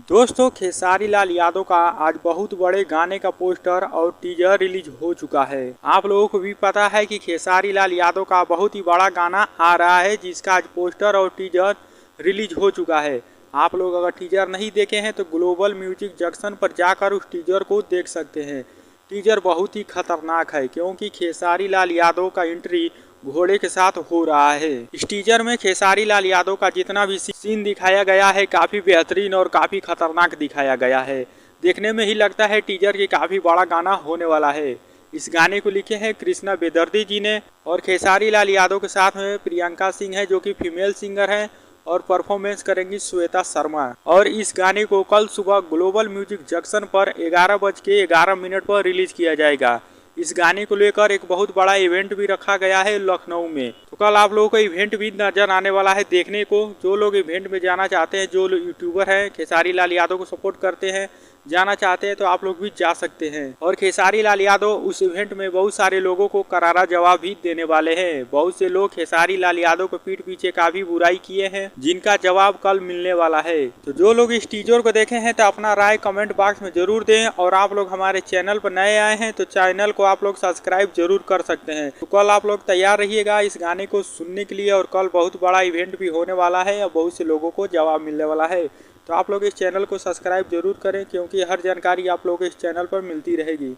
दोस्तों, खेसारी लाल यादव का आज बहुत बड़े गाने का पोस्टर और टीजर रिलीज हो चुका है। आप लोगों को भी पता है कि खेसारी लाल यादव का बहुत ही बड़ा गाना आ रहा है, जिसका आज पोस्टर और टीजर रिलीज हो चुका है। आप लोग अगर टीजर नहीं देखे हैं तो ग्लोबल म्यूजिक जंक्शन पर जाकर उस टीजर को देख सकते हैं। टीजर बहुत ही खतरनाक है क्योंकि खेसारी लाल यादव का एंट्री घोड़े के साथ हो रहा है। इस टीजर में खेसारी लाल यादव का जितना भी सीन दिखाया गया है काफी बेहतरीन और काफी खतरनाक दिखाया गया है। देखने में ही लगता है टीजर की काफी बड़ा गाना होने वाला है। इस गाने को लिखे हैं कृष्णा बेदर्दी जी ने और खेसारी लाल यादव के साथ में प्रियंका सिंह है जो कि फीमेल सिंगर है और परफॉर्मेंस करेंगी श्वेता शर्मा। और इस गाने को कल सुबह ग्लोबल म्यूजिक जंक्शन पर 11:11 पर रिलीज किया जाएगा। इस गाने को लेकर एक बहुत बड़ा इवेंट भी रखा गया है लखनऊ में। तो कल आप लोगों को इवेंट भी नजर आने वाला है देखने को। जो लोग इवेंट में जाना चाहते हैं, जो यूट्यूबर हैं खेसारी लाल यादव को सपोर्ट करते हैं, जाना चाहते हैं तो आप लोग भी जा सकते हैं। और खेसारी लाल यादव उस इवेंट में बहुत सारे लोगों को करारा जवाब भी देने वाले हैं। बहुत से लोग खेसारी लाल यादव को पीठ पीछे काफी बुराई किए हैं, जिनका जवाब कल मिलने वाला है। तो जो लोग इस टीजर को देखे हैं तो अपना राय कमेंट बॉक्स में जरूर दें। और आप लोग हमारे चैनल पर नए आए हैं तो चैनल को आप लोग सब्सक्राइब जरूर कर सकते हैं। तो कल आप लोग तैयार रहिएगा इस गाने को सुनने के लिए। और कल बहुत बड़ा इवेंट भी होने वाला है और बहुत से लोगों को जवाब मिलने वाला है। तो आप लोग इस चैनल को सब्सक्राइब जरूर करें क्योंकि हर जानकारी आप लोगों को इस चैनल पर मिलती रहेगी।